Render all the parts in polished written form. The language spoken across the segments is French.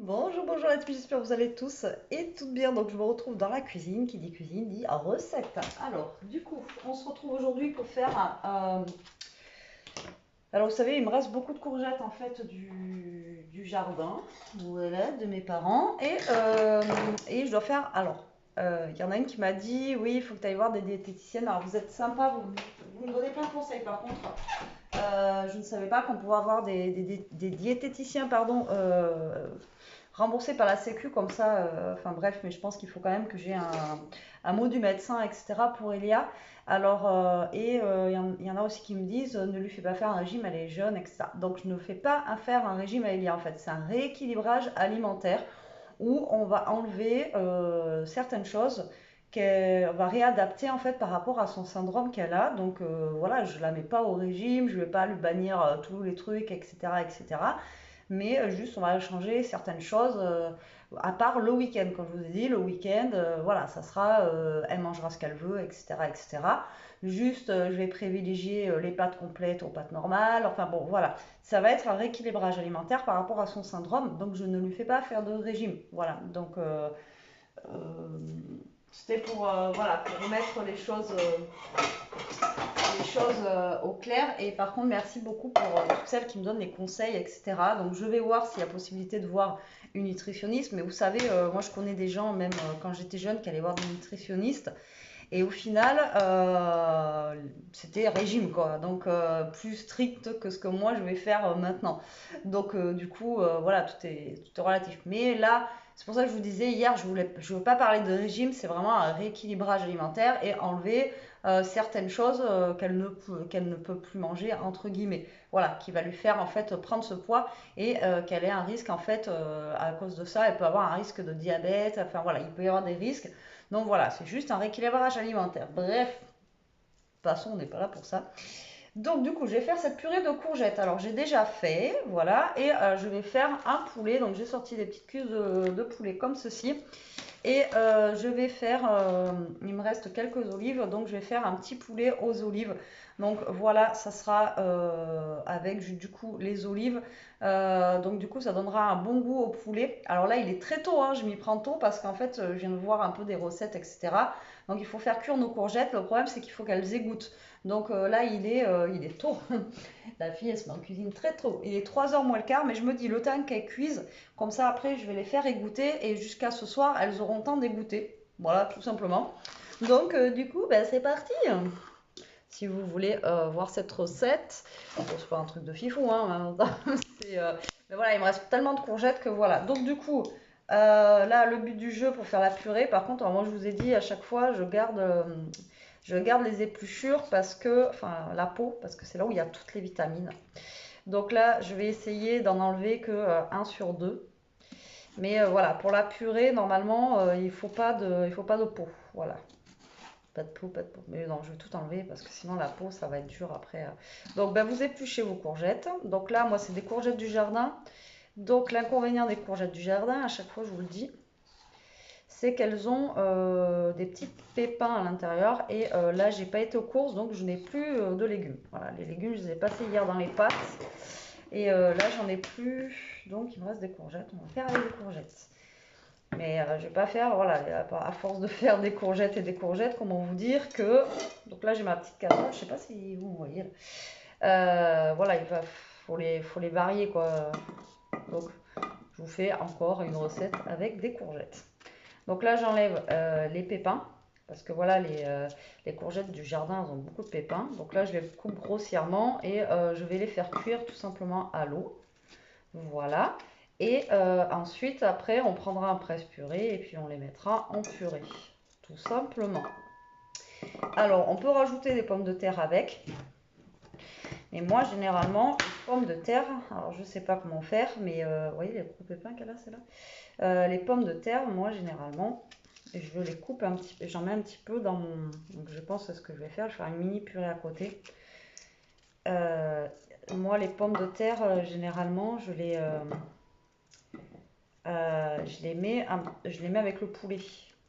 Bonjour, bonjour à tous, j'espère que vous allez tous et toutes bien. Donc je me retrouve dans la cuisine, qui dit cuisine dit recette. Alors du coup, on se retrouve aujourd'hui pour faire alors vous savez, il me reste beaucoup de courgettes en fait du jardin, voilà, de mes parents. Et je dois faire, alors, il y en a une qui m'a dit, oui, il faut que tu ailles voir des diététiciennes. Alors vous êtes sympa, vous me donnez plein de conseils par contre. Je ne savais pas qu'on pouvait avoir des diététiciens, pardon, remboursés par la Sécu comme ça. Enfin bref, mais je pense qu'il faut quand même que j'ai un mot du médecin, etc. pour Elia. Alors, il y en a aussi qui me disent ne lui fais pas faire un régime, elle est jeune, etc. Donc, je ne fais pas faire un régime à Elia en fait. C'est un rééquilibrage alimentaire où on va enlever certaines choses qu'elle va réadapter en fait par rapport à son syndrome qu'elle a. Donc voilà, je la mets pas au régime, je vais pas lui bannir tous les trucs, etc., etc. Mais juste on va changer certaines choses, à part le week-end, comme je vous ai dit, le week-end, voilà, ça sera, elle mangera ce qu'elle veut, etc., etc. Juste, je vais privilégier les pâtes complètes aux pâtes normales. Enfin bon, voilà, ça va être un rééquilibrage alimentaire par rapport à son syndrome. Donc je ne lui fais pas faire de régime. Voilà, donc euh, c'était pour, voilà, pour remettre les choses au clair. Et par contre, merci beaucoup pour toutes celles qui me donnent des conseils, etc. Donc, je vais voir s'il y a possibilité de voir une nutritionniste. Mais vous savez, moi, je connais des gens, même quand j'étais jeune, qui allaient voir des nutritionnistes. Et au final, c'était régime, quoi. Donc, plus strict que ce que moi, je vais faire maintenant. Donc, du coup, voilà, tout est relatif. Mais là, c'est pour ça que je vous disais hier, je veux pas parler de régime, c'est vraiment un rééquilibrage alimentaire et enlever certaines choses qu'elle ne peut plus manger, entre guillemets. Voilà, qui va lui faire, en fait, prendre ce poids et qu'elle ait un risque, en fait, à cause de ça, elle peut avoir un risque de diabète. Enfin, voilà, il peut y avoir des risques. Donc voilà, c'est juste un rééquilibrage alimentaire. Bref, de toute façon, on n'est pas là pour ça. Donc du coup, je vais faire cette purée de courgettes. Alors j'ai déjà fait, voilà, et je vais faire un poulet. Donc j'ai sorti des petites cuisses de poulet comme ceci. Et je vais faire, il me reste quelques olives, donc je vais faire un petit poulet aux olives. Donc voilà, ça sera avec du coup les olives. Donc du coup, ça donnera un bon goût au poulet. Alors là, il est très tôt, hein, je m'y prends tôt parce qu'en fait, je viens de voir un peu des recettes, etc. Donc il faut faire cuire nos courgettes. Le problème, c'est qu'il faut qu'elles égouttent. Donc là, il est tôt. La fille, elle se met en cuisine très tôt. Il est 3 heures moins le quart, mais je me dis, le temps qu'elles cuisent, comme ça, après, je vais les faire égoutter et jusqu'à ce soir, elles auront le temps d'égoutter. Voilà, tout simplement. Donc, du coup, ben, c'est parti. Si vous voulez voir cette recette, bon, c'est pas un truc de fifou, hein, en même temps. Mais voilà, il me reste tellement de courgettes que voilà. Donc, du coup, là, le but du jeu pour faire la purée, par contre, alors, moi, je vous ai dit à chaque fois, je garde les épluchures parce que, enfin, la peau, parce que c'est là où il y a toutes les vitamines. Donc là, je vais essayer d'en enlever que 1 sur 2. Mais voilà, pour la purée, normalement, il faut pas de peau. Voilà. Pas de peau, pas de peau. Mais non, je vais tout enlever parce que sinon la peau, ça va être dur après. Donc, ben, vous épluchez vos courgettes. Donc là, moi, c'est des courgettes du jardin. Donc, l'inconvénient des courgettes du jardin, à chaque fois, je vous le dis, c'est qu'elles ont des petits pépins à l'intérieur. Et là, j'ai pas été aux courses, donc je n'ai plus de légumes. Voilà, les légumes, je les ai passés hier dans les pâtes. Et là, j'en ai plus. Donc, il me reste des courgettes. On va faire avec des courgettes. Mais je vais pas faire, voilà, à force de faire des courgettes et des courgettes, comment vous dire que. Donc là, j'ai ma petite casserole, je sais pas si vous me voyez. Voilà, faut les varier quoi. Donc, je vous fais encore une recette avec des courgettes. Donc là, j'enlève les pépins. Parce que voilà, les courgettes du jardin, elles ont beaucoup de pépins. Donc là, je les coupe grossièrement et je vais les faire cuire tout simplement à l'eau. Voilà. Et ensuite, après, on prendra un presse-purée et puis on les mettra en purée. Tout simplement. Alors, on peut rajouter des pommes de terre avec. Mais moi, généralement, les pommes de terre, alors je ne sais pas comment faire, mais vous voyez les gros pépins qu'elle a, c'est là. Les pommes de terre, moi, généralement, je les coupe un petit peu, j'en mets un petit peu dans mon. Donc, je pense que ce que je vais faire, je vais faire une mini purée à côté. Euh, Moi, les pommes de terre, généralement, je les mets avec le poulet.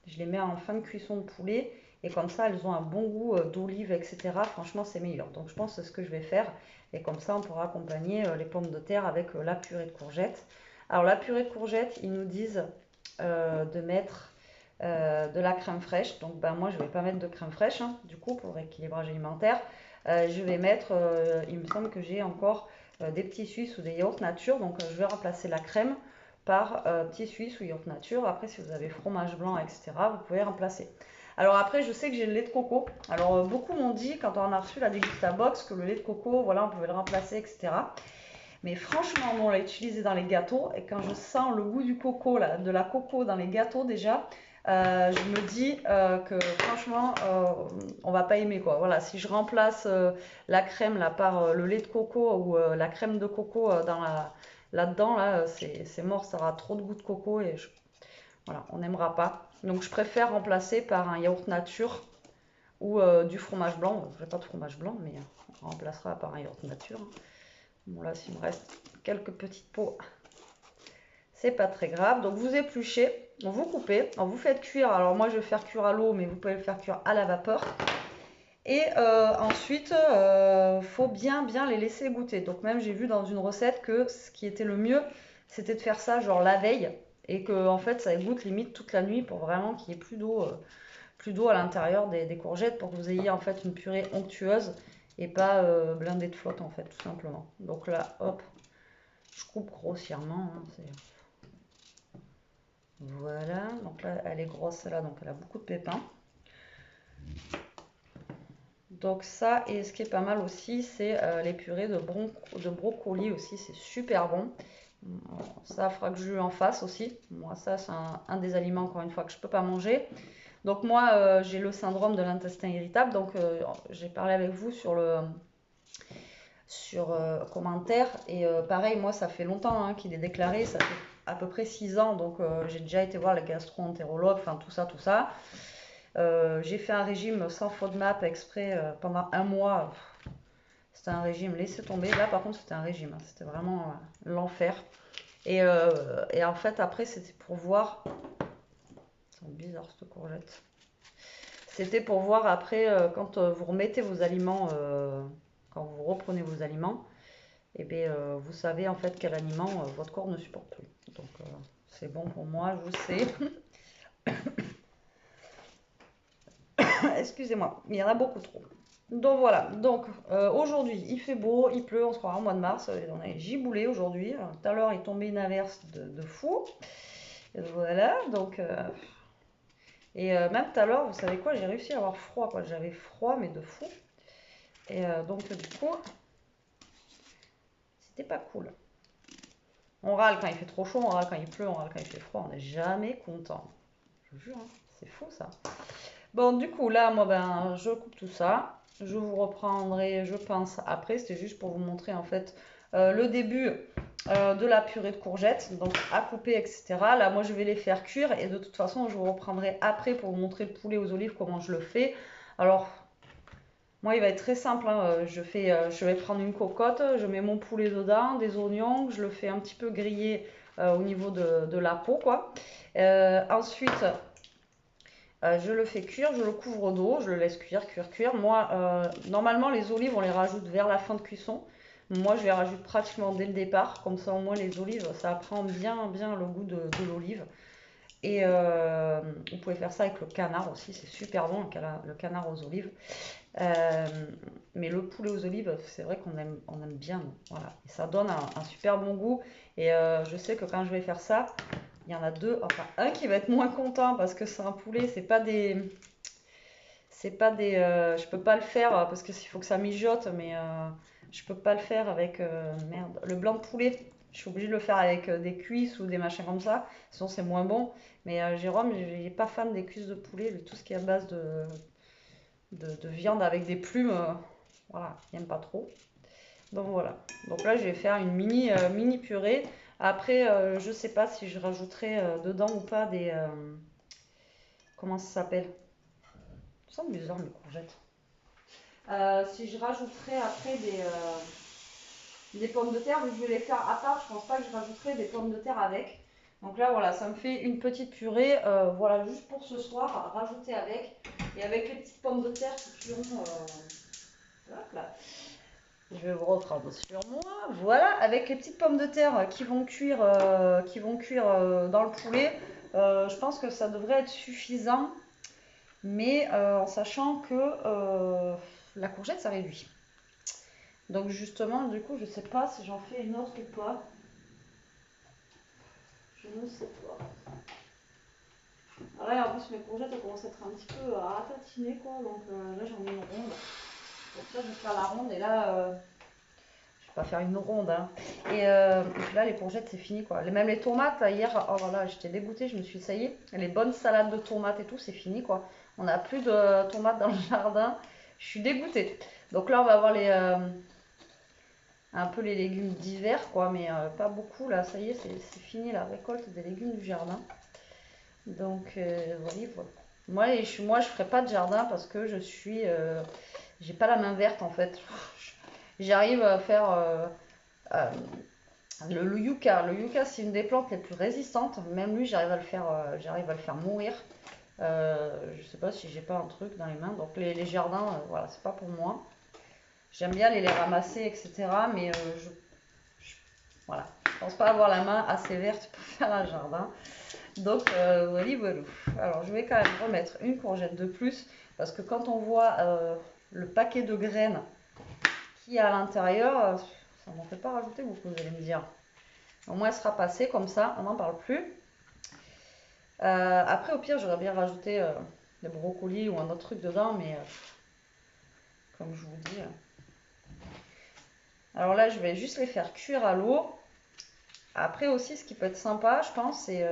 Je les mets en fin de cuisson de poulet et comme ça elles ont un bon goût d'olive, etc. Franchement, c'est meilleur. Donc je pense que c'est ce que je vais faire et comme ça on pourra accompagner les pommes de terre avec la purée de courgettes. Alors la purée de courgettes, ils nous disent de mettre de la crème fraîche. Donc ben, moi, je ne vais pas mettre de crème fraîche, hein, du coup, pour rééquilibrage alimentaire. Je vais mettre, il me semble que j'ai encore des petits Suisses ou des yaourts nature. Donc je vais remplacer la crème par petits Suisses ou yaourt nature. Après, si vous avez fromage blanc, etc., vous pouvez remplacer. Alors après, je sais que j'ai le lait de coco. Alors beaucoup m'ont dit, quand on a reçu la Dégustabox, que le lait de coco, voilà, on pouvait le remplacer, etc. Mais franchement, on l'a utilisé dans les gâteaux. Et quand je sens le goût du coco, là, de la coco dans les gâteaux déjà, je me dis que franchement, on va pas aimer quoi. Voilà, si je remplace la crème là par le lait de coco ou la crème de coco là-dedans, là, c'est mort, ça aura trop de goût de coco et voilà, on n'aimera pas. Donc je préfère remplacer par un yaourt nature ou du fromage blanc. Je n'ai pas de fromage blanc, mais on remplacera par un yaourt nature. Bon là, s'il me reste quelques petites peaux, c'est pas très grave. Donc vous épluchez, vous coupez, vous faites cuire. Alors moi je vais faire cuire à l'eau, mais vous pouvez le faire cuire à la vapeur. Et ensuite, faut bien les laisser goûter. Donc même j'ai vu dans une recette que ce qui était le mieux, c'était de faire ça genre la veille et que en fait ça goûte limite toute la nuit pour vraiment qu'il y ait plus d'eau à l'intérieur des courgettes pour que vous ayez en fait une purée onctueuse et pas blindée de flotte en fait tout simplement. Donc là, hop, je coupe grossièrement. Hein, voilà, donc là elle est grosse celle-là, donc elle a beaucoup de pépins. Donc ça, et ce qui est pas mal aussi, c'est les purées de brocoli aussi, c'est super bon. Ça fera que je en fasse aussi. Moi, ça, c'est un des aliments, encore une fois, que je peux pas manger. Donc moi, j'ai le syndrome de l'intestin irritable, donc j'ai parlé avec vous sur commentaire, et pareil, moi, ça fait longtemps hein, qu'il est déclaré, ça fait à peu près 6 ans, donc j'ai déjà été voir le gastro-entérologue, enfin tout ça, tout ça. J'ai fait un régime sans FODMAP exprès pendant un mois. C'était un régime, laissez tomber. Là, par contre, c'était un régime. Hein. C'était vraiment l'enfer. Et en fait, après, c'était pour voir. C'est bizarre cette courgette. C'était pour voir après, quand vous remettez vos aliments, quand vous reprenez vos aliments, et bien, vous savez en fait quel aliment votre corps ne supporte plus. Donc, c'est bon pour moi, je sais. Excusez-moi, il y en a beaucoup trop. Donc voilà, donc aujourd'hui il fait beau, il pleut, on se croira au mois de mars, on a giboulé aujourd'hui. Tout à l'heure il tombait une averse de fou. Et voilà, donc. Même tout à l'heure, vous savez quoi, j'ai réussi à avoir froid, quoi. J'avais froid, mais de fou. Et donc du coup, c'était pas cool. On râle quand il fait trop chaud, on râle quand il pleut, on râle quand il fait froid, on n'est jamais content. Je vous jure, hein, c'est fou ça. Bon, du coup, là, moi, ben, je coupe tout ça. Je vous reprendrai, je pense, après. C'était juste pour vous montrer, en fait, le début de la purée de courgettes. Donc, à couper, etc. Là, moi, je vais les faire cuire. Et de toute façon, je vous reprendrai après pour vous montrer le poulet aux olives, comment je le fais. Alors, moi, il va être très simple. Hein. Je vais prendre une cocotte, je mets mon poulet dedans, des oignons. Je le fais un petit peu griller au niveau de la peau, quoi. Ensuite... je le fais cuire, je le couvre d'eau, je le laisse cuire. Moi, normalement, les olives, on les rajoute vers la fin de cuisson. Moi, je les rajoute pratiquement dès le départ. Comme ça, au moins, les olives, ça prend bien le goût de l'olive. Et vous pouvez faire ça avec le canard aussi, c'est super bon, le canard aux olives. Euh, mais le poulet aux olives, c'est vrai on aime bien. Voilà. Et ça donne un super bon goût. Et je sais que quand je vais faire ça, il y en a deux, enfin un qui va être moins content parce que c'est un poulet, je peux pas le faire parce que il faut que ça mijote, mais je peux pas le faire avec merde, le blanc de poulet. Je suis obligée de le faire avec des cuisses ou des machins comme ça, sinon c'est moins bon. Mais Jérôme, il est pas fan des cuisses de poulet, tout ce qui est à base de viande avec des plumes, voilà, il n'aime pas trop. Donc voilà. Donc là, je vais faire une mini purée. Après, je sais pas si je rajouterai dedans ou pas comment ça s'appelle? Ça semble bizarre, les courgettes. Si je rajouterai après des pommes de terre, vu que je vais les faire à part, je pense pas que je rajouterai des pommes de terre avec. Donc là, voilà, ça me fait une petite purée. Voilà, juste pour ce soir, rajouter avec. Et avec les petites pommes de terre qui cuiront. Hop là. Je vais vous reprendre sur moi. Voilà, avec les petites pommes de terre qui vont cuire, dans le poulet, je pense que ça devrait être suffisant, mais en sachant que la courgette, ça réduit. Donc justement, du coup, je sais pas si j'en fais une autre ou pas. Je ne sais pas. Alors là, en plus, mes courgettes, elles commencent à être un petit peu ratatiner, quoi. Donc là, j'en ai une ronde. Donc ça, je vais faire la ronde. Et là, je vais pas faire une ronde, hein. Et là, les courgettes, c'est fini, quoi. Même les tomates, là, hier, oh voilà, j'étais dégoûtée. Je me suis dit, ça y est, les bonnes salades de tomates et tout, c'est fini, quoi. On n'a plus de tomates dans le jardin. Je suis dégoûtée. Donc là, on va avoir un peu les légumes d'hiver, quoi, mais pas beaucoup, là. Ça y est, c'est fini la récolte des légumes du jardin. Donc, voilà. Moi, je ferai pas de jardin parce que j'ai pas la main verte en fait. J'arrive à faire euh, le yucca. Le yucca, c'est une des plantes les plus résistantes. Même lui, j'arrive à le faire mourir. Je sais pas si j'ai pas un truc dans les mains. Donc, les jardins, voilà, c'est pas pour moi. J'aime bien aller les ramasser, etc. Mais voilà, je pense pas avoir la main assez verte pour faire un jardin. Donc, voilà, voilà. Alors, je vais quand même remettre une courgette de plus parce que quand on voit le paquet de graines qu'il y a à l'intérieur, ça m'en fait pas rajouter beaucoup, vous allez me dire. Au moins, elle sera passée comme ça, on n'en parle plus. Après, au pire, j'aurais bien rajouté des brocolis ou un autre truc dedans, mais comme je vous dis. Alors là, je vais juste les faire cuire à l'eau. Après aussi, ce qui peut être sympa, je pense, c'est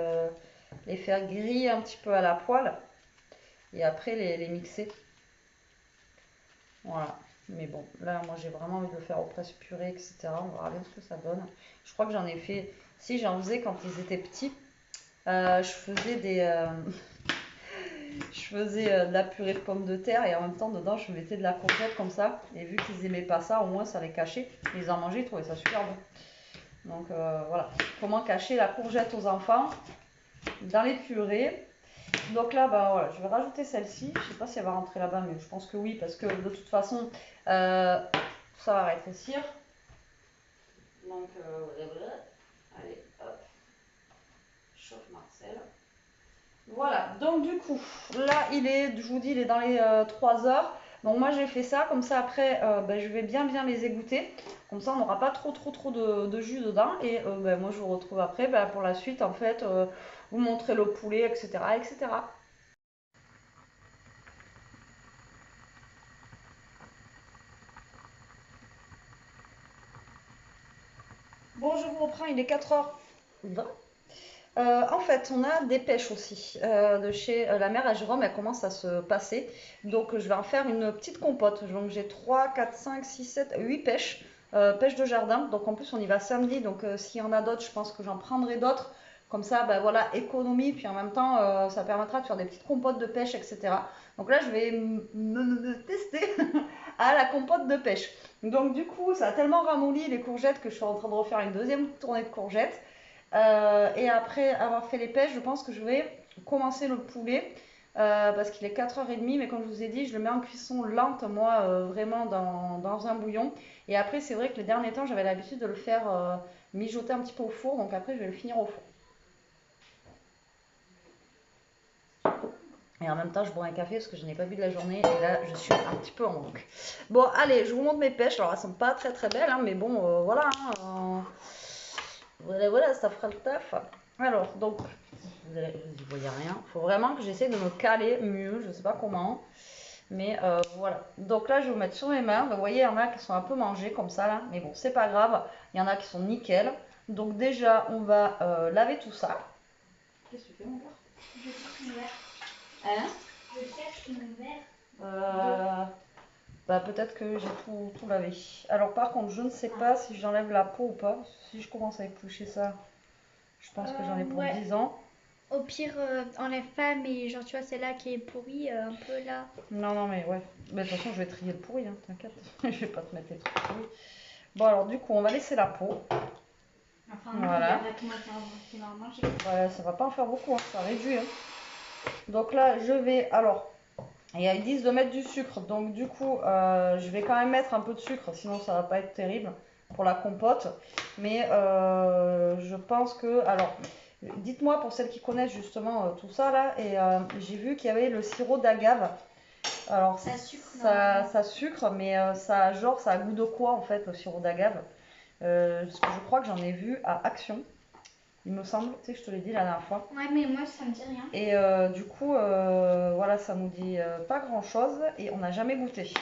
les faire griller un petit peu à la poêle et après les mixer. Voilà. Mais bon, là, moi, j'ai vraiment envie de le faire au presse-purée, etc. On va regarder ce que ça donne. Je crois que j'en ai fait... Si, j'en faisais quand ils étaient petits. Je faisais je faisais de la purée de pommes de terre et en même temps, dedans, je mettais de la courgette comme ça. Et vu qu'ils aimaient pas ça, au moins, ça les cachait. Ils en mangeaient, ils trouvaient ça super bon. Donc, voilà. Comment cacher la courgette aux enfants dans les purées. Donc là, bah, voilà, je vais rajouter celle-ci. Je sais pas si elle va rentrer là-bas, mais je pense que oui, parce que de toute façon, ça va rétrécir. Donc, voilà. Allez, hop. Chauffe Marcel. Voilà, donc du coup, là, je vous dis, il est dans les 3 heures. Donc moi, j'ai fait ça, comme ça, après, bah, je vais bien les égoutter. Comme ça, on n'aura pas trop de jus dedans. Et bah, moi, je vous retrouve après bah, pour la suite, en fait, vous montrer le poulet, etc., etc. Bon, je vous reprends, il est 4h20. En fait, on a des pêches aussi. De chez la mère à Jérôme, elle commence à se passer. Donc, je vais en faire une petite compote. Donc, j'ai 3, 4, 5, 6, 7, 8 pêches. Pêches de jardin. Donc, en plus, on y va samedi. Donc, s'il y en a d'autres, je pense que j'en prendrai d'autres. Comme ça, ben voilà, économie. Puis en même temps, ça permettra de faire des petites compotes de pêche, etc. Donc là, je vais me tester à la compote de pêche. Donc, du coup, ça a tellement ramolli les courgettes que je suis en train de refaire une deuxième tournée de courgettes. Et après avoir fait les pêches, je pense que je vais commencer le poulet parce qu'il est 4h30. Mais comme je vous ai dit, je le mets en cuisson lente, moi, vraiment dans un bouillon. Et après, c'est vrai que les derniers temps, j'avais l'habitude de le faire mijoter un petit peu au four. Donc après, je vais le finir au four. Et en même temps, je bois un café parce que je n'ai pas bu de la journée. Et là, je suis un petit peu en manque. Bon, allez, je vous montre mes pêches. Alors, elles sont pas très belles, hein, mais bon, voilà. Voilà, ça fera le taf. Alors, donc, vous n'y voyez rien. Il faut vraiment que j'essaie de me caler mieux. Je ne sais pas comment. Mais voilà. Donc là, je vais vous mettre sur mes mains. Vous voyez, il y en a qui sont un peu mangées comme ça, là. Mais bon, c'est pas grave. Il y en a qui sont nickel. Donc déjà, on va laver tout ça. Qu'est-ce que tu fais, mon cœur? Je cherche mon verre. Hein? Je cherche mon verre. Bah, peut-être que j'ai tout lavé. Alors par contre, je ne sais pas si j'enlève la peau ou pas. Si je commence à éplucher ça, je pense que j'en ai pour Ouais. 10 ans. Au pire, enlève pas, mais genre, tu vois, celle-là qui est pourrie, un peu là. Non, mais ouais. Mais de toute façon, je vais trier le pourri, hein, t'inquiète. Je vais pas te mettre les trucs pourris. Bon, alors du coup, on va laisser la peau. Enfin, Voilà. qui va en manger. Ouais, ça va pas en faire beaucoup, hein, ça réduit. Hein. Donc là, je vais alors Et ils disent de mettre du sucre. Donc du coup, je vais quand même mettre un peu de sucre, sinon ça va pas être terrible pour la compote. Mais je pense que... Alors, dites-moi pour celles qui connaissent justement tout ça là. Et j'ai vu qu'il y avait le sirop d'agave. Alors, Ça sucre, ça sucre, mais ça, genre, ça a goût de quoi en fait, le sirop d'agave? Parce que je crois que j'en ai vu à Action, il me semble, tu sais, je te l'ai dit la dernière fois. Ouais, mais moi, ça me dit rien. Et du coup, voilà, ça nous dit pas grand-chose et on n'a jamais goûté.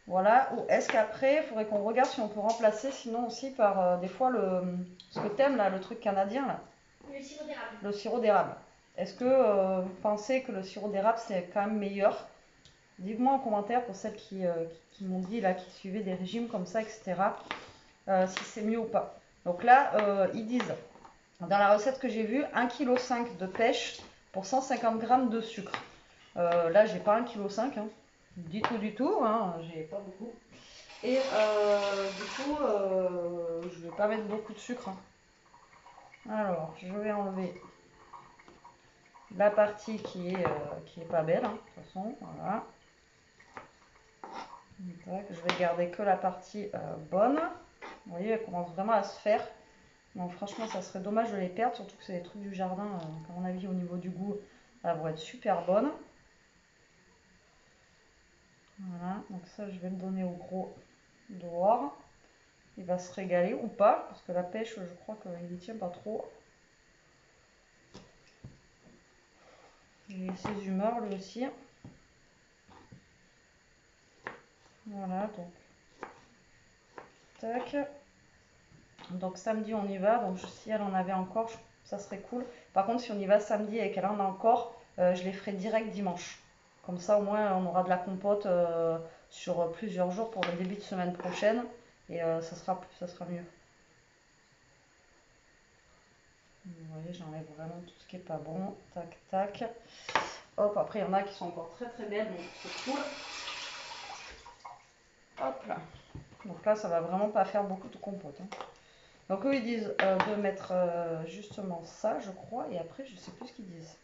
Voilà, ou est-ce qu'après, il faudrait qu'on regarde si on peut remplacer sinon aussi par des fois ce que t'aimes là, le truc canadien là, Le sirop d'érable. le sirop d'érable. Est-ce que vous pensez que le sirop d'érable c'est quand même meilleur? Dites-moi en commentaire pour celles qui m'ont dit là, qui suivaient des régimes comme ça, etc. Si c'est mieux ou pas. Donc là, ils disent, dans la recette que j'ai vue, 1,5 kg de pêche pour 150 g de sucre. Là, j'ai pas 1,5 kg, hein. Du tout, hein, j'ai pas beaucoup. Et du coup, je vais pas mettre beaucoup de sucre, hein. Alors, je vais enlever la partie qui est pas belle, hein, de toute façon, voilà. Donc, je vais garder que la partie bonne. Vous voyez, elle commence vraiment à se faire. Donc franchement, ça serait dommage de les perdre, surtout que c'est des trucs du jardin, à mon avis, au niveau du goût, elles vont être super bonnes. Voilà, donc ça, je vais le donner au gros dehors. Il va se régaler ou pas, parce que la pêche, je crois qu'il y tient pas trop. Il a ses humeurs, lui aussi. Voilà, donc. Tac. Donc samedi, on y va. Donc si elle en avait encore, ça serait cool. Par contre, si on y va samedi et qu'elle en a encore, je les ferai direct dimanche. Comme ça, au moins, on aura de la compote sur plusieurs jours pour le début de semaine prochaine. Et ça sera mieux. Vous voyez, j'enlève vraiment tout ce qui est pas bon. Tac, tac. Hop, après, il y en a qui sont encore très très belles, donc c'est cool. Hop là. Donc là, ça va vraiment pas faire beaucoup de compote, hein. Donc eux, ils disent de mettre justement ça, je crois. Et après, je sais plus ce qu'ils disent.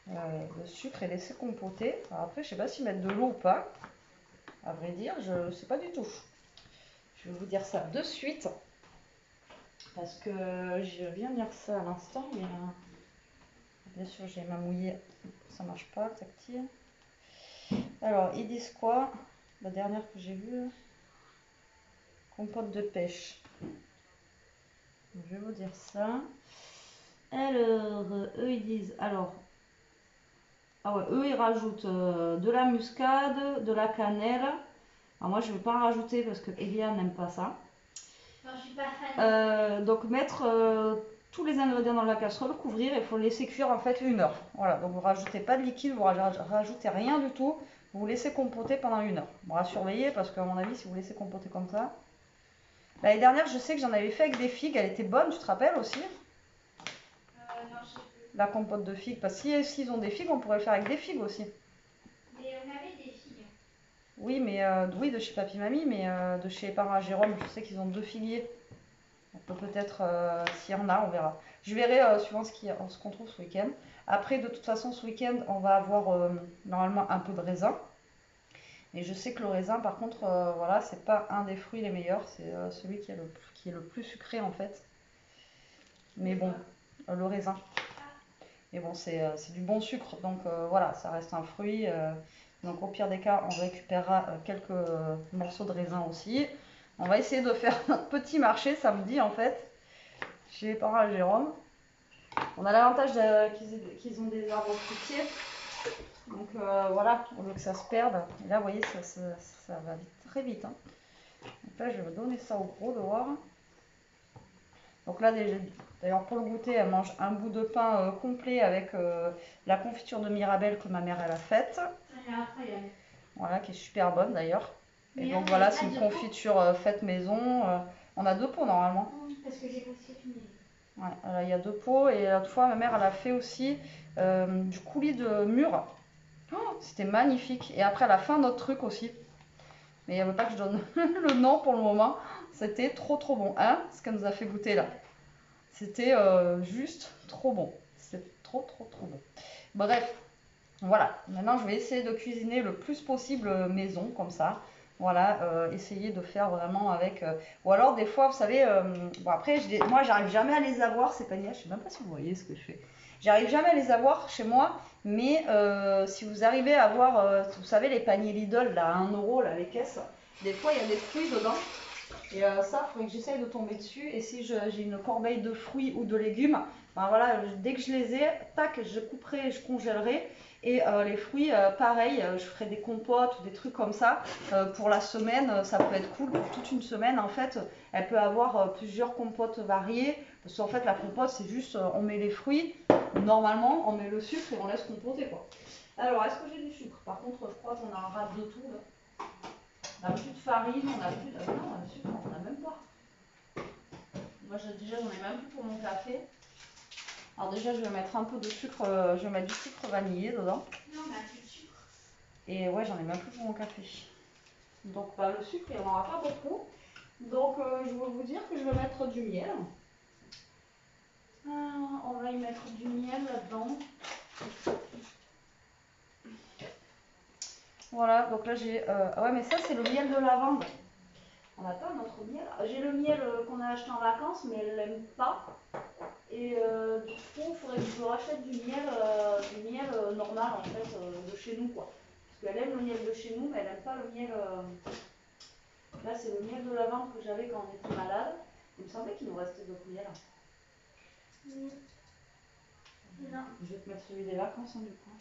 Le sucre et laisser compoter. Alors après, je sais pas s'ils mettent de l'eau ou pas. À vrai dire, je sais pas du tout. Je vais vous dire ça de suite. Parce que je viens de lire ça à l'instant. Mais bien sûr, j'ai ma mouillée. Ça marche pas, tactile. Alors, ils disent quoi? La dernière que j'ai vue. Compote de pêche. Je vais vous dire ça. Alors, eux, ils disent... Alors, ah ouais, eux, ils rajoutent de la muscade, de la cannelle. Alors moi, je ne vais pas en rajouter parce que Elia n'aime pas ça. Non, je suis pas fan. Donc mettre tous les ingrédients dans la casserole, couvrir et il faut laisser cuire en fait 1 heure. Voilà, donc vous rajoutez pas de liquide, vous rajoutez rien du tout. Vous laissez compoter pendant 1 heure. Bon, à surveiller parce qu'à mon avis, si vous laissez compoter comme ça... L'année dernière, je sais que j'en avais fait avec des figues, elle était bonne, tu te rappelles aussi? Non, je sais plus. La compote de figues, parce que s'ils ont des figues, on pourrait le faire avec des figues aussi. Mais on avait des figues. Oui, mais oui, de chez Papy Mamie, mais de chez Parents Jérôme, je sais qu'ils ont 2 figuiers. On peut peut-être, s'il y en a, on verra. Je verrai suivant ce qu'on trouve ce week-end. Après, de toute façon, ce week-end, on va avoir normalement un peu de raisin. Et je sais que le raisin, par contre, voilà, c'est pas un des fruits les meilleurs, c'est celui qui est le plus sucré en fait. Mais bon, le raisin. Mais bon, c'est du bon sucre, donc voilà, ça reste un fruit. Donc au pire des cas, on récupérera quelques morceaux de raisin aussi. On va essayer de faire notre petit marché samedi en fait, chez les parents à Jérôme. On a l'avantage qu'ils ont des arbres fruitiers. Donc voilà, au lieu que ça se perde. Et là, vous voyez, ça va très vite, hein. Donc là, je vais donner ça au gros dehors. Donc là, d'ailleurs, pour le goûter, elle mange un bout de pain complet avec la confiture de Mirabelle que ma mère elle a faite. Elle est incroyable. Voilà, qui est super bonne d'ailleurs. Et Mais donc elle voilà, a c'est pas une de confiture faite maison. On a 2 pots normalement. Parce que j'ai pas fini. Ouais, il y a 2 pots. Et l'autre fois, ma mère elle a fait aussi du coulis de mûre. Oh, c'était magnifique. Et après, elle a fait un autre truc aussi. Mais il ne veut pas que je donne le nom pour le moment. C'était trop trop bon. Hein, ce qu'elle nous a fait goûter là. C'était juste trop bon. C'est trop trop trop bon. Bref, Voilà, maintenant je vais essayer de cuisiner le plus possible maison, comme ça. Voilà, essayer de faire vraiment avec. Ou alors des fois, vous savez, bon après, moi j'arrive jamais à les avoir, ces paniers. Je sais même pas si vous voyez ce que je fais. J'arrive jamais à les avoir chez moi, mais si vous arrivez à avoir, vous savez, les paniers Lidl là, à 1 euro, là, les caisses, des fois il y a des fruits dedans. Et ça, il faudrait que j'essaye de tomber dessus. Et si j'ai une corbeille de fruits ou de légumes, ben voilà, dès que je les ai, tac, je couperai, je congèlerai. Et les fruits, pareil, je ferai des compotes ou des trucs comme ça. Pour la semaine, ça peut être cool. Pour toute une semaine, en fait, elle peut avoir plusieurs compotes variées. Parce qu'en fait, la compote, c'est juste, on met les fruits, normalement, on met le sucre et on laisse compoter, quoi. Alors, est-ce que j'ai du sucre? Par contre, je crois qu'on a un râpe de tout, là. On n'a plus de farine, on n'a plus de... non, on a du sucre, on n'a même pas. Moi, déjà, j'en ai même plus pour mon café. Alors déjà, je vais mettre un peu de sucre, je vais mettre du sucre vanillé dedans. Non, on n'a plus de sucre. Et ouais, j'en ai même plus pour mon café. Donc bah, le sucre, il n'y en aura pas beaucoup. Donc je vais vous dire que je vais mettre du miel. On va y mettre du miel là-dedans. Voilà, donc là j'ai... ouais, mais ça c'est le miel de lavande. On n'a pas notre miel. J'ai le miel qu'on a acheté en vacances, mais elle l'aime pas. Et du coup, il faudrait que je rachète du miel normal en fait, de chez nous quoi. Parce qu'elle aime le miel de chez nous, mais elle n'aime pas le miel. Là, c'est le miel de lavande que j'avais quand on était malade. Il me semblait qu'il nous restait d'autres miels. Non. Je vais te mettre celui des vacances hein, du coup.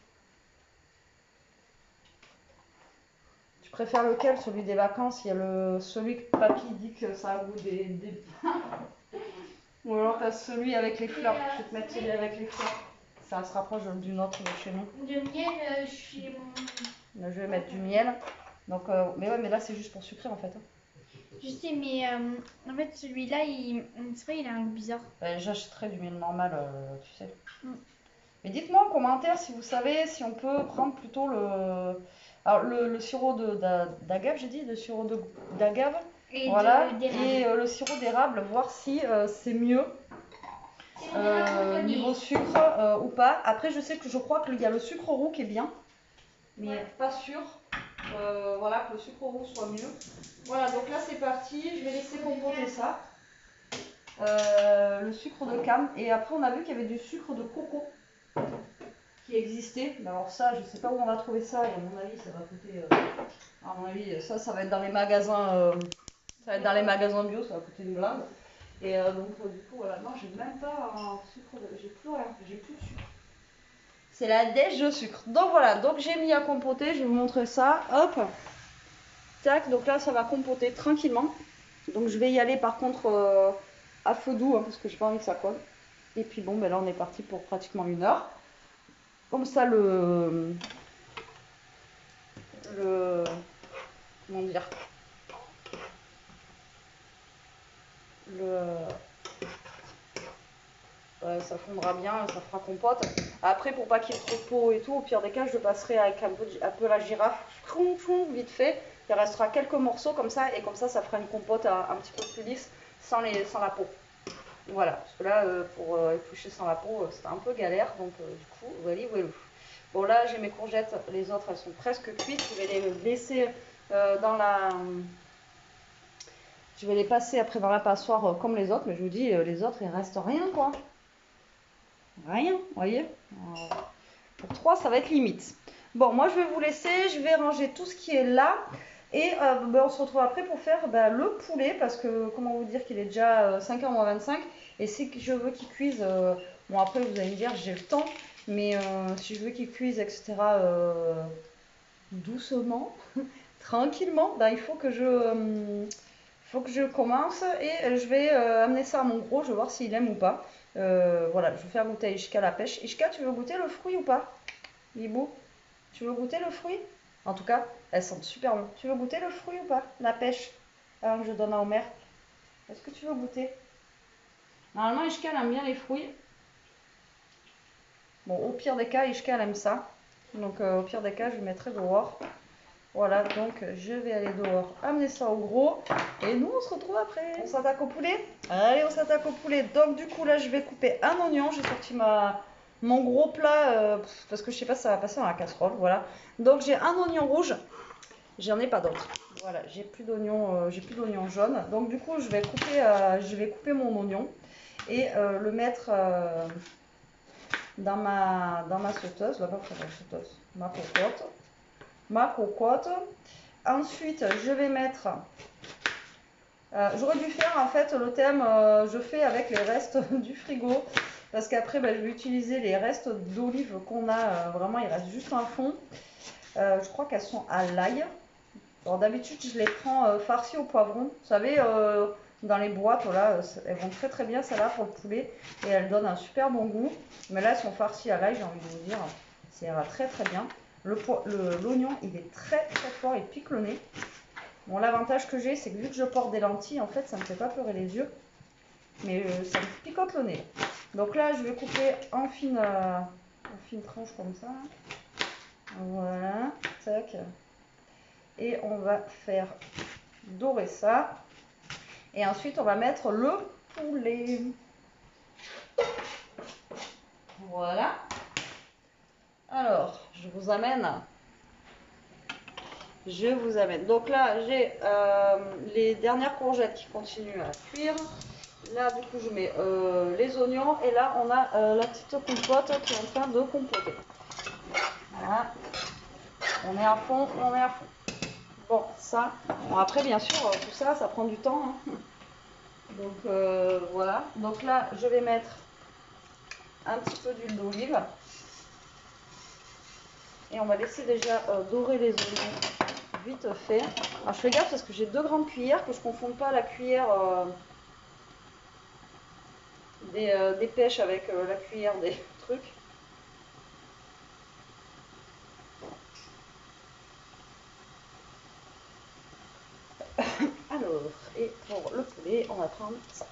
Tu préfères lequel, celui des vacances? Il y a celui que papy dit que ça a goût des... Ou alors t'as celui avec les fleurs. Je vais te mettre celui avec les fleurs. Ça se rapproche du nôtre de chez nous. De miel, chez mon... Là, je vais mettre du miel. Donc, mais ouais, mais là c'est juste pour sucrer en fait. Je sais, mais en fait, celui-là, c'est vrai, il a un goût bizarre. J'achèterai du miel normal, tu sais. Mais dites-moi en commentaire si vous savez si on peut prendre plutôt alors, le sirop d'agave, j'ai dit, le sirop d'agave. Et voilà. d'érable. Et le sirop d'érable, voir si c'est mieux niveau sucre ou pas. Après, je crois qu'il y a le sucre roux qui est bien, mais Ouais. pas sûr. Voilà, que le sucre roux soit mieux. Voilà, donc là c'est parti, je vais laisser compoter ça. Le sucre de canne. Et après, on a vu qu'il y avait du sucre de coco qui existait. Mais alors ça, je sais pas où on va trouver ça. Et à mon avis, ça va coûter... à mon avis, ça va être dans les magasins... ça va être dans les magasins bio, ça va coûter une blinde. Et donc, du coup, voilà. Non, j'ai même pas un sucre... J'ai plus rien. J'ai plus de sucre. C'est la dèche de sucre. Donc voilà, donc j'ai mis à compoter. Je vais vous montrer ça. Hop. Tac, donc là, ça va compoter tranquillement. Donc je vais y aller par contre à feu doux, hein, parce que j'ai pas envie que ça colle. Et puis bon, ben là, on est parti pour pratiquement 1 heure. Comme ça, comment dire, ouais, ça fondra bien, ça fera compote. Après, pour pas qu'il y ait trop de peau et tout, au pire des cas, je passerai avec un peu la girafe, vite fait. Il restera quelques morceaux comme ça, et comme ça fera une compote un petit peu plus lisse, sans la peau. Voilà, parce que là, pour éplucher sans la peau, c'était un peu galère, donc du coup, voilà. Bon, là, j'ai mes courgettes, les autres, elles sont presque cuites. Je vais les laisser je vais les passer après dans la passoire comme les autres, mais je vous dis, les autres, il reste rien, quoi. Rien, vous voyez. Pour 3, ça va être limite. Bon, moi, je vais vous laisser, je vais ranger tout ce qui est là. Et on se retrouve après pour faire le poulet, parce que, comment vous dire qu'il est déjà 5h moins 25. Et si je veux qu'il cuise, bon après vous allez me dire, j'ai le temps, mais si je veux qu'il cuise, etc., doucement, tranquillement, ben, il faut que je commence et je vais amener ça à mon gros, je vais voir s'il aime ou pas. Voilà, je vais faire goûter à Ishka la pêche. Ishka, tu veux goûter le fruit ou pas? Bibou, tu veux goûter le fruit? En tout cas, elles sentent super bon. Tu veux goûter le fruit ou pas? La pêche, avant que je donne à Omer. Est-ce que tu veux goûter? Normalement, Ishka elle aime bien les fruits. Bon, au pire des cas, Ishka elle aime ça. Donc, au pire des cas, je le mettrai dehors. Voilà, donc je vais aller dehors amener ça au gros. Et nous, on se retrouve après. On s'attaque au poulet? Allez, on s'attaque au poulet. Donc, du coup, là, je vais couper un oignon. J'ai sorti mon gros plat, parce que je sais pas si ça va passer dans la casserole, voilà. Donc j'ai un oignon rouge, j'en ai pas d'autre. Voilà, j'ai plus d'oignon jaune. Donc du coup, je vais couper mon oignon et le mettre dans ma sauteuse, là-bas, la sauteuse, ma cocotte. Ensuite, je vais mettre, j'aurais dû faire en fait le thème, je fais avec les restes du frigo, parce qu'après, je vais utiliser les restes d'olives qu'on a, vraiment, il reste juste un fond. Je crois qu'elles sont à l'ail. Alors d'habitude, je les prends farcies au poivron. Vous savez, dans les boîtes, là, elles vont très très bien, celle-là, pour le poulet. Et elles donnent un super bon goût. Mais là, elles sont farcies à l'ail, j'ai envie de vous dire. Ça ira très très bien. L'oignon, il est très très fort, il pique le nez. Bon, l'avantage que j'ai, c'est que vu que je porte des lentilles, en fait, ça ne me fait pas pleurer les yeux. Mais ça me picote le nez. Donc là, je vais couper en fine tranche comme ça. Voilà, tac. Et on va faire dorer ça. Et ensuite, on va mettre le poulet. Voilà. Alors, je vous amène. Donc là, j'ai les dernières courgettes qui continuent à cuire. Là, du coup, je mets les oignons. Et là, on a la petite compote qui est en train de compoter. Voilà. On est à fond, on est à fond. Bon, ça. Bon, après, bien sûr, tout ça, ça prend du temps. Hein. Donc, voilà. Donc là, je vais mettre un petit peu d'huile d'olive. Et on va laisser déjà dorer les oignons vite fait. Alors, je fais gaffe parce que j'ai 2 grandes cuillères, que je ne confonde pas la cuillère des pêches avec la cuillère des trucs. Alors, et pour le poulet, on va prendre ça.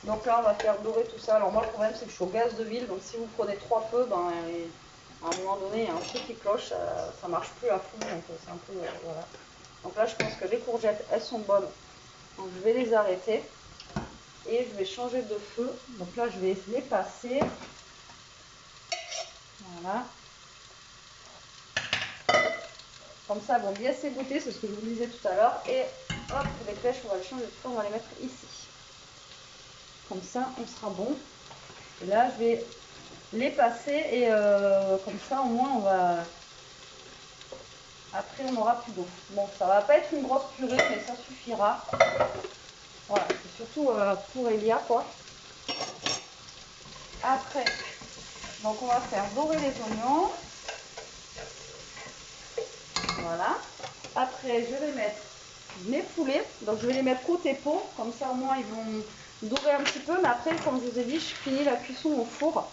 Donc là, on va faire dorer tout ça. Alors moi, le problème, c'est que je suis au gaz de ville. Donc si vous prenez 3 feux, à un moment donné, il y a un truc qui cloche. Ça marche plus à fond. Donc c'est un peu... voilà. Donc là, je pense que les courgettes, elles sont bonnes. Donc je vais les arrêter. Et je vais changer de feu. Donc là, je vais les passer. Voilà. Comme ça, elles vont bien s'égoutter. C'est ce que je vous disais tout à l'heure. Et hop, les pêches, on va les changer de feu. On va les mettre ici. Comme ça, on sera bon. Et là, je vais les passer. Et comme ça, au moins, on va... Après, on n'aura plus d'eau. Bon, ça va pas être une grosse purée, mais ça suffira. Voilà, c'est surtout pour Elia, quoi. Après, donc on va faire dorer les oignons. Voilà. Après, je vais mettre mes poulets. Donc, je vais les mettre côté peau. Comme ça, au moins, ils vont dorer un petit peu. Mais après, comme je vous ai dit, je finis la cuisson au four.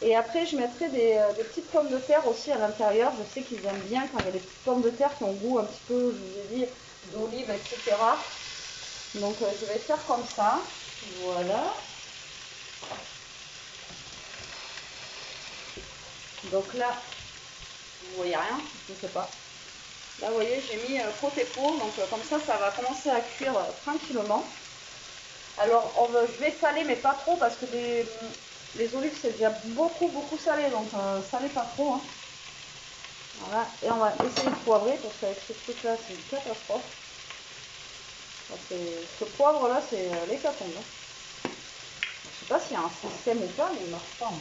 Et après, je mettrai des petites pommes de terre aussi à l'intérieur. Je sais qu'ils aiment bien quand il y a des petites pommes de terre qui ont goût un petit peu, je vous ai dit, d'olive, etc. Donc, je vais faire comme ça. Voilà. Donc là, vous voyez rien, je ne sais pas. Là, vous voyez, j'ai mis côté peau. Donc, comme ça, ça va commencer à cuire tranquillement. Alors, je vais saler, mais pas trop, parce que les olives, c'est déjà beaucoup salé. Donc, salez pas trop. Hein. Voilà. Et on va essayer de poivrer, parce qu'avec ce truc-là, c'est une catastrophe. Ce poivre-là, c'est l'hécatombe. Je sais pas s'il y a un système ou pas, mais il marche pas.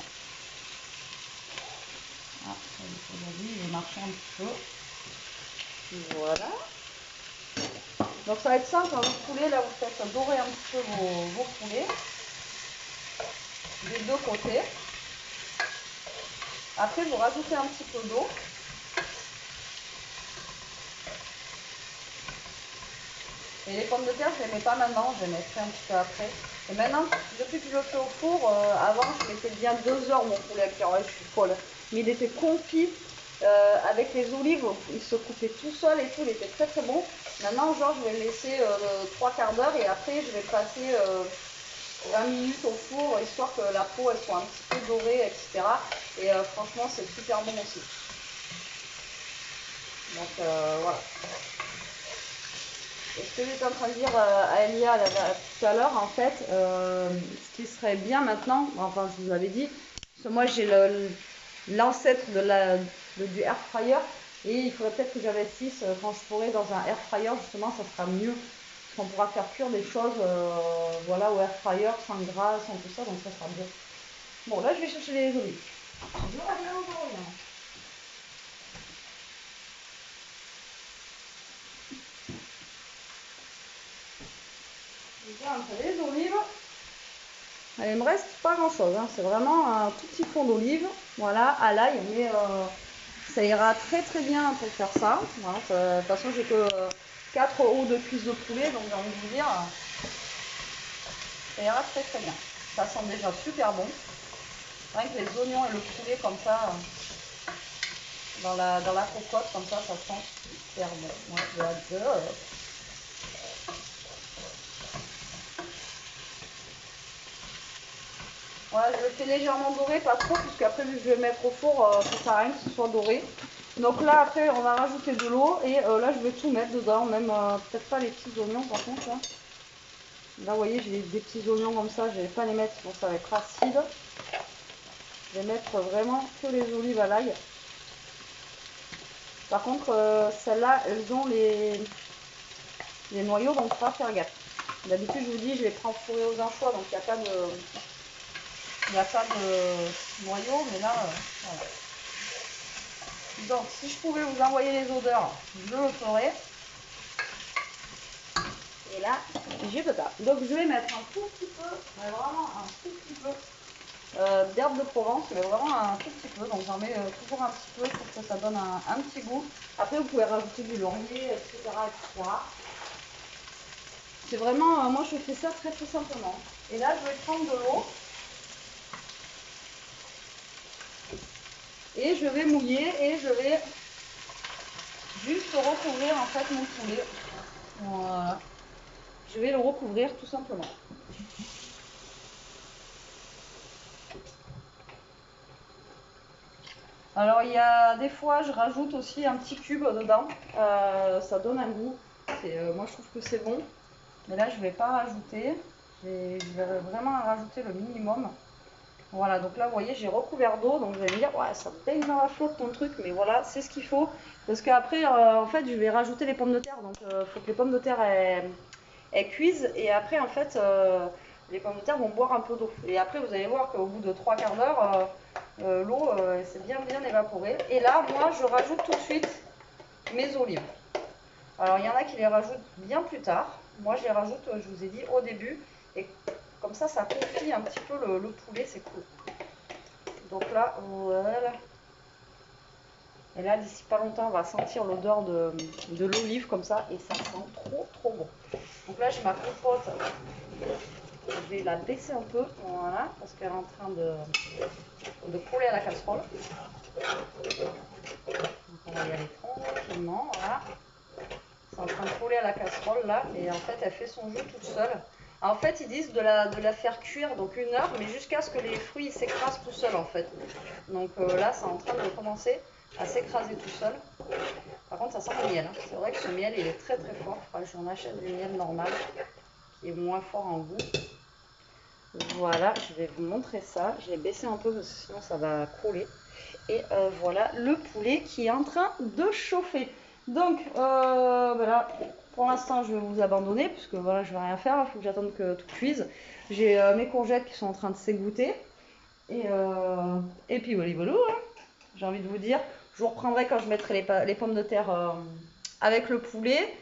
Ah, aujourd'hui, il est marché un petit peu. Voilà. Donc ça va être simple, hein, le poulet, là vous faites dorer un petit peu vos poulets des deux côtés. Après vous rajoutez un petit peu d'eau. Et les pommes de terre, je ne les mets pas maintenant, je les mettrai un petit peu après. Et maintenant, depuis que je le fais au four, avant je mettais bien 2 heures mon poulet à cuire, ouais, je suis folle. Mais il était confit avec les olives, il se coupait tout seul et tout, il était très très bon. Maintenant, genre, je vais le laisser 3/4 d'heure et après je vais passer 20 minutes au four, histoire que la peau elle soit un petit peu dorée, etc. Et franchement, c'est super bon aussi. Donc voilà. Et ce que j'étais en train de dire à Elia tout à l'heure, en fait, ce qui serait bien maintenant, enfin je vous avais dit, Moi, j'ai l'ancêtre du air fryer. Et il faudrait peut-être que j'investisse quand je pourrai dans un air fryer, justement, ça sera mieux. Parce qu'on pourra faire cuire des choses voilà, au air fryer, sans gras, sans tout ça, donc ça sera bien. Bon, là, je vais chercher les olives. Je reviens, je reviens. Les olives. Allez, il me reste pas grand chose, hein. C'est vraiment un tout petit fond d'olive, voilà, à l'ail, mais ça ira très très bien pour faire ça. Voilà, de toute façon, j'ai que 4 os de cuisse de poulet, donc j'ai envie de vous dire, ça ira très très bien. Ça sent déjà super bon. Rien que les oignons et le poulet comme ça, dans la cocotte, comme ça sent super bon. Moi, j'adore. Voilà, je le fais légèrement doré, pas trop, puisque après vu que je vais le mettre au four, ça sert à rien que ce soit doré. Donc là après on va rajouter de l'eau et là je vais tout mettre dedans, même peut-être pas les petits oignons par contre. Là, vous voyez j'ai des petits oignons comme ça, je vais pas les mettre, sinon ça va être acide. Je vais mettre vraiment que les olives à l'ail. Par contre celles-là elles ont les noyaux, donc il faut faire gaffe. D'habitude je vous dis je les prends fourrés aux anchois, donc il n'y a pas de... noyaux, mais là, voilà. Donc, si je pouvais vous envoyer les odeurs, je le ferais. Et là, je peux pas. Donc, je vais mettre un tout petit peu, mais vraiment un tout petit peu d'herbe de Provence, mais vraiment un tout petit peu. Donc, j'en mets toujours un petit peu pour que ça donne un petit goût. Après, vous pouvez rajouter du laurier, etc. etc. C'est vraiment, moi, je fais ça très très simplement. Et là, je vais prendre de l'eau. Et je vais mouiller et je vais juste recouvrir en fait mon poulet. Voilà. Je vais le recouvrir tout simplement. Alors il y a des fois je rajoute aussi un petit cube dedans. Ça donne un goût. Moi je trouve que c'est bon. Mais là je ne vais pas rajouter. Je vais vraiment rajouter le minimum. Voilà, donc là vous voyez j'ai recouvert d'eau, donc vous allez me dire ouais ça baigne dans la flotte ton truc, mais voilà c'est ce qu'il faut, parce qu'après en fait je vais rajouter les pommes de terre, donc il faut que les pommes de terre elles cuisent, et après en fait les pommes de terre vont boire un peu d'eau, et après vous allez voir qu'au bout de 3/4 d'heure l'eau s'est bien évaporée, et là moi je rajoute tout de suite mes olives. Alors il y en a qui les rajoutent bien plus tard, moi je les rajoute, je vous ai dit, au début, et comme ça confie un petit peu le poulet, c'est cool. Donc là, voilà. Et là, d'ici pas longtemps, on va sentir l'odeur de l'olive comme ça, et ça sent trop trop bon. Donc là, j'ai ma compote, je vais la baisser un peu, voilà, parce qu'elle est en train de couler à la casserole. Donc on va y aller tranquillement, voilà. C'est en train de couler à la casserole là, et en fait elle fait son jus toute seule. En fait ils disent de la faire cuire donc 1 heure, mais jusqu'à ce que les fruits s'écrasent tout seuls en fait. Donc là c'est en train de commencer à s'écraser tout seul. Par contre ça sent le miel, hein. C'est vrai que ce miel il est très très fort. Enfin, j'en achète du miel normal qui est moins fort en goût. Voilà, je vais vous montrer ça. Je l'ai baissé un peu parce que sinon ça va crouler. Et voilà le poulet qui est en train de chauffer. Donc voilà, pour l'instant je vais vous abandonner puisque voilà je vais rien faire, il faut que j'attende que tout cuise. J'ai mes courgettes qui sont en train de s'égoutter. Et puis voilà, voilà, hein. J'ai envie de vous dire, je vous reprendrai quand je mettrai les pommes de terre avec le poulet.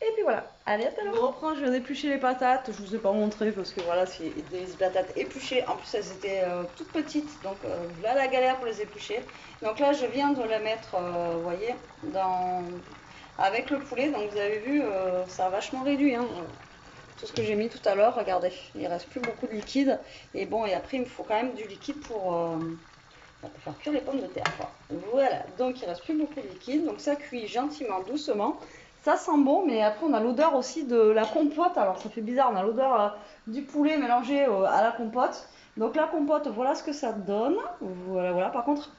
Et puis voilà, allez à tout à l'heure. Je reprends, je viens d'éplucher les patates, je vous ai pas montré parce que voilà, c'est des patates épluchées, en plus elles étaient toutes petites, donc là la galère pour les éplucher. Donc là je viens de les mettre, vous voyez, avec le poulet, donc vous avez vu, ça a vachement réduit, hein. Tout ce que j'ai mis tout à l'heure, regardez, il reste plus beaucoup de liquide, et bon, et après il me faut quand même du liquide pour faire cuire les pommes de terre, quoi. Voilà, donc il reste plus beaucoup de liquide, donc ça cuit gentiment, doucement. Ça sent bon, mais après on a l'odeur aussi de la compote. Alors ça fait bizarre, on a l'odeur du poulet mélangé à la compote. Donc la compote, voilà ce que ça donne. Voilà, voilà. Par contre,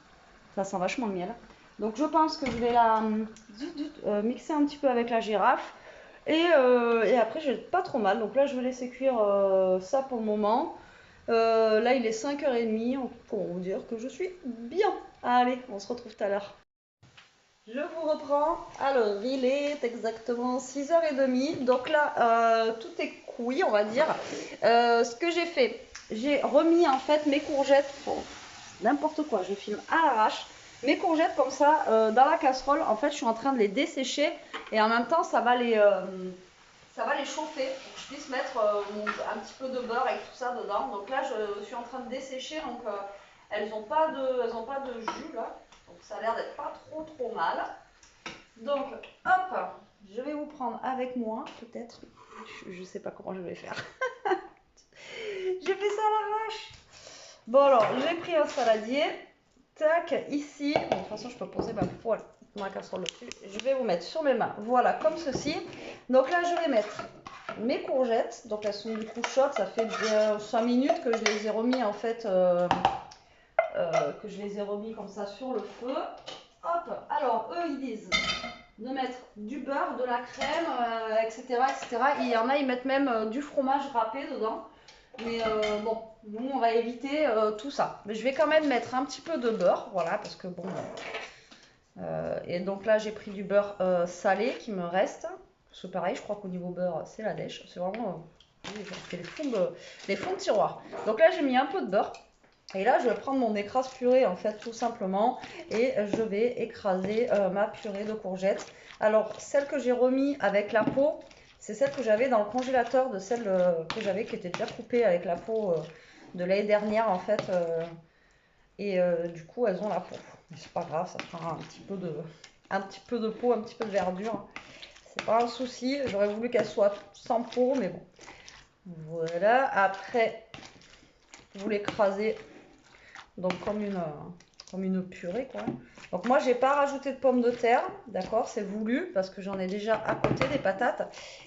ça sent vachement le miel. Donc je pense que je vais la mixer un petit peu avec la girafe. Et après, j'ai pas trop mal. Donc là, je vais laisser cuire ça pour le moment. Là, il est 5h30 pour vous dire que je suis bien. Allez, on se retrouve tout à l'heure. Je vous reprends. Alors, il est exactement 6h30. Donc là, tout est cuit, on va dire. Ce que j'ai fait, j'ai remis en fait mes courgettes, oh, n'importe quoi, je filme à l'arrache. Mes courgettes comme ça dans la casserole. En fait, je suis en train de les dessécher et en même temps, ça va les chauffer pour que je puisse mettre un petit peu de beurre et tout ça dedans. Donc là, je suis en train de dessécher, donc elles n'ont pas de jus là. Donc ça a l'air d'être pas trop mal. Donc, hop, je vais vous prendre avec moi, peut-être. Je sais pas comment je vais faire. J'ai fait ça à l'arrache. Bon alors, j'ai pris un saladier. Tac, ici. Bon, de toute façon, je peux poser ma casserole dessus. Je vais vous mettre sur mes mains. Voilà, comme ceci. Donc là, je vais mettre mes courgettes. Donc elles sont du coup chaudes. Ça fait 5 minutes que je les ai remis en fait. Que je les ai remis comme ça sur le feu. Hop, alors eux ils disent de mettre du beurre, de la crème, etc., etc. Il y en a, ils mettent même du fromage râpé dedans. Mais bon, nous on va éviter tout ça. Mais je vais quand même mettre un petit peu de beurre, voilà, parce que bon. Et donc là j'ai pris du beurre salé qui me reste. C'est pareil, je crois qu'au niveau beurre c'est la dèche. C'est vraiment. Oui, j'en fais les fonds de tiroir. Donc là j'ai mis un peu de beurre. Et là, je vais prendre mon écrase purée, en fait, tout simplement, et je vais écraser ma purée de courgettes. Alors, celle que j'ai remis avec la peau, c'est celle que j'avais dans le congélateur, de celle que j'avais qui était déjà coupée avec la peau de l'année dernière, en fait. Et du coup, elles ont la peau. Mais c'est pas grave, ça fera un petit peu de peau, un petit peu de verdure. C'est pas un souci. J'aurais voulu qu'elle soit sans peau, mais bon. Voilà. Après, vous l'écrasez. Donc comme une purée quoi. Donc moi j'ai pas rajouté de pommes de terre, d'accord, c'est voulu parce que j'en ai déjà à côté des patates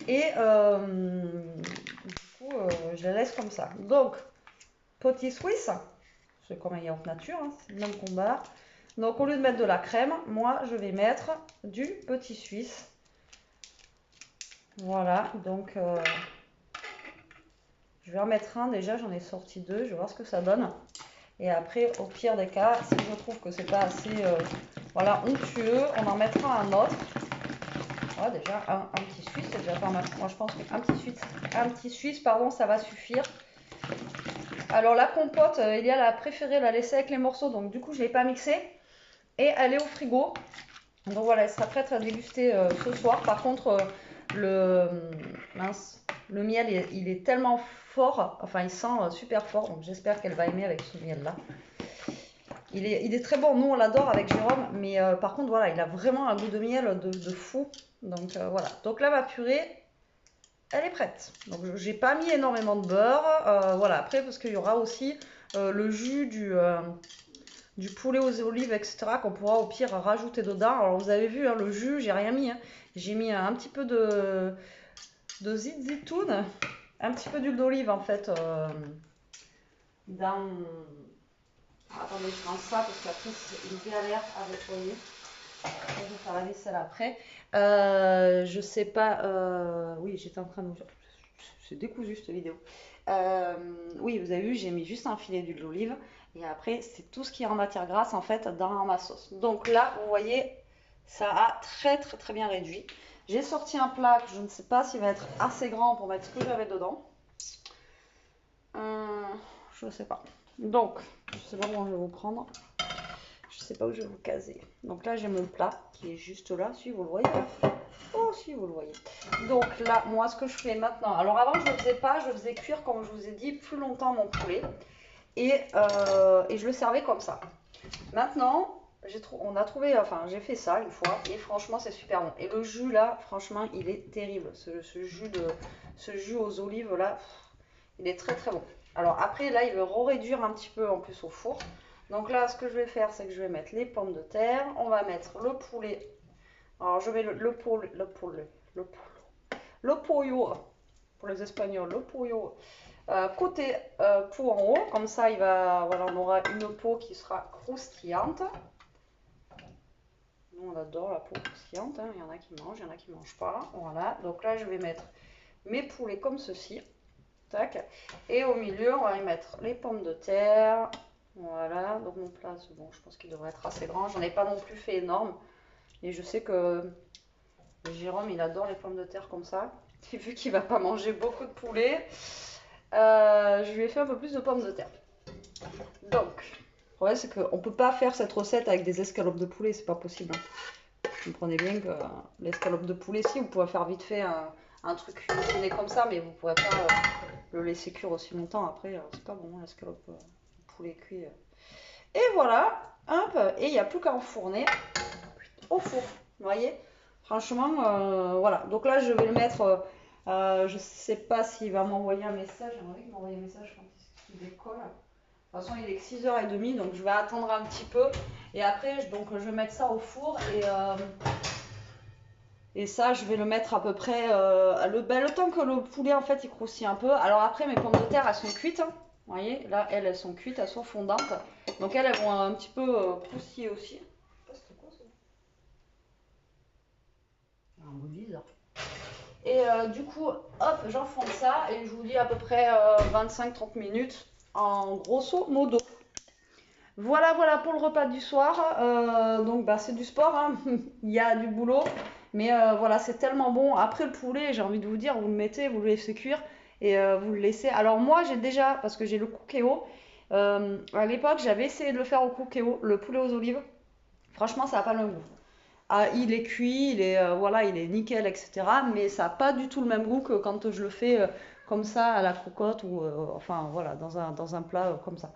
et du coup je les laisse comme ça. Donc petit Suisse, c'est comme un yaourt nature, hein, c'est le même combat. Donc au lieu de mettre de la crème, moi je vais mettre du petit Suisse. Voilà, donc je vais en mettre un déjà, j'en ai sorti deux, je vais voir ce que ça donne. Et après, au pire des cas, si je trouve que c'est pas assez voilà, onctueux, on en mettra un autre. Voilà, déjà, un petit suisse, c'est déjà pas mal. Moi, je pense qu'un petit suisse, pardon, ça va suffire. Alors, la compote, Eliane a préféré la laisser avec les morceaux, donc du coup, je ne l'ai pas mixée. Et elle est au frigo. Donc voilà, elle sera prête à déguster ce soir. Par contre, le miel, il est tellement fort, enfin, il sent super fort, donc j'espère qu'elle va aimer avec ce miel-là. Il est très bon, nous on l'adore avec Jérôme, mais par contre voilà, il a vraiment un goût de miel de fou. Donc voilà, donc là ma purée, elle est prête. Donc j'ai pas mis énormément de beurre, voilà, après parce qu'il y aura aussi le jus du poulet aux olives, etc. qu'on pourra au pire rajouter dedans. Alors vous avez vu, hein, le jus, j'ai rien mis, hein. J'ai mis un petit peu de zitoun, un petit peu d'huile d'olive en fait, dans... Attendez, je lance ça parce qu'après c'est une galère à nettoyer. Je vais faire la vaisselle après. Je sais pas. Oui, j'étais en train de. C'est décousu cette vidéo. Oui, vous avez vu, j'ai mis juste un filet d'huile d'olive. Et après, c'est tout ce qui est en matière grasse en fait dans ma sauce. Donc là, vous voyez, ça a très bien réduit. J'ai sorti un plat que je ne sais pas s'il va être assez grand pour mettre ce que j'avais dedans. Je ne sais pas. Donc, je sais pas comment je vais vous prendre. Je sais pas où je vais vous caser. Donc là, j'ai mon plat qui est juste là, si vous le voyez. Oh, si vous le voyez. Donc là, moi, ce que je fais maintenant. Alors avant, je ne le faisais pas. Je faisais cuire, comme je vous ai dit, plus longtemps mon poulet. Et je le servais comme ça. Maintenant, on a trouvé, enfin, j'ai fait ça une fois. Et franchement, c'est super bon. Et le jus là, franchement, il est terrible. Ce jus aux olives là, il est très bon. Alors après, là, il veut réduire un petit peu en plus au four. Donc là, ce que je vais faire, c'est que je vais mettre les pommes de terre. On va mettre le poulet. Alors, je mets le pollo, pour les Espagnols, le pollo, côté peau en haut. Comme ça, voilà, on aura une peau qui sera croustillante. Nous, on adore la peau croustillante. Hein. Il y en a qui mangent, il y en a qui ne mangent pas. Voilà. Donc là, je vais mettre mes poulets comme ceci. Tac. Et au milieu, on va y mettre les pommes de terre. Voilà, donc mon plat, bon, je pense qu'il devrait être assez grand. J'en ai pas non plus fait énorme. Et je sais que Jérôme, il adore les pommes de terre comme ça. Et vu qu'il va pas manger beaucoup de poulet, je lui ai fait un peu plus de pommes de terre. Donc, le problème, c'est qu'on ne peut pas faire cette recette avec des escalopes de poulet, c'est pas possible. Vous comprenez bien que l'escalope de poulet, si, vous pouvez faire vite fait un truc cuisiné comme ça, mais vous ne pourrez pas le laisser cuire aussi longtemps. Après, c'est pas bon, l'escalope de poulet cuit. Et voilà, hop, et il n'y a plus qu'à enfourner au four, vous voyez. Franchement, voilà. Donc là, je vais le mettre, je sais pas s'il va m'envoyer un message, j'aimerais qu'il m'envoie un message quand il décolle. De toute façon, il est que 6h30, donc je vais attendre un petit peu. Et après, donc, je vais mettre ça au four. Et ça, je vais le mettre à peu près le temps que le poulet, en fait, il croustille un peu. Alors après, mes pommes de terre, elles sont cuites. Hein. Vous voyez, là, elles sont cuites, elles sont fondantes. Donc elles vont un petit peu croustiller aussi. Je sais pas c'était quoi ça. Un bruit bizarre. Et du coup, hop, j'enfonce ça et je vous dis à peu près 25-30 minutes en grosso modo. Voilà, voilà pour le repas du soir. Donc, bah, c'est du sport, hein. Il y a du boulot. Mais voilà, c'est tellement bon. Après le poulet, j'ai envie de vous dire, vous le mettez, vous le laissez cuire et vous le laissez. Alors, moi, j'ai déjà, parce que j'ai le cookéo, à l'époque, j'avais essayé de le faire au cookéo, le poulet aux olives. Franchement, ça n'a pas le même goût. Ah, il est cuit, voilà, il est nickel, etc. Mais ça n'a pas du tout le même goût que quand je le fais comme ça à la cocotte ou enfin voilà, dans un plat comme ça.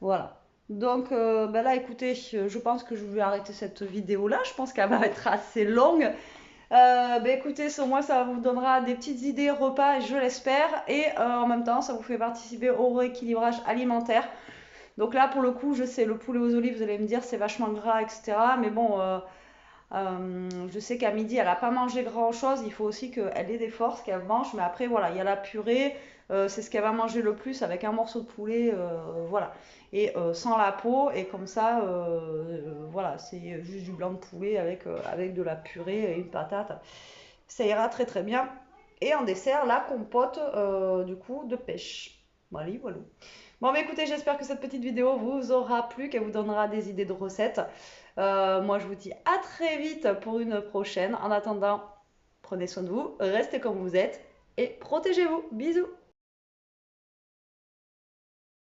Voilà. Donc ben là, écoutez, je pense que je vais arrêter cette vidéo là. Je pense qu'elle va être assez longue. Ben écoutez, au moins ça vous donnera des petites idées repas, je l'espère. Et en même temps, ça vous fait participer au rééquilibrage alimentaire. Donc là, pour le coup, je sais, le poulet aux olives, vous allez me dire, c'est vachement gras, etc. Mais bon, je sais qu'à midi, elle n'a pas mangé grand-chose. Il faut aussi qu'elle ait des forces, qu'elle mange. Mais après, voilà, il y a la purée. C'est ce qu'elle va manger le plus avec un morceau de poulet. Voilà. Et sans la peau. Et comme ça, voilà, c'est juste du blanc de poulet avec de la purée et une patate. Ça ira très très bien. Et en dessert, la compote du coup de pêche. Voilà, voilà. Bon, mais écoutez, j'espère que cette petite vidéo vous aura plu, qu'elle vous donnera des idées de recettes. Moi, je vous dis à très vite pour une prochaine. En attendant, prenez soin de vous, restez comme vous êtes et protégez-vous. Bisous!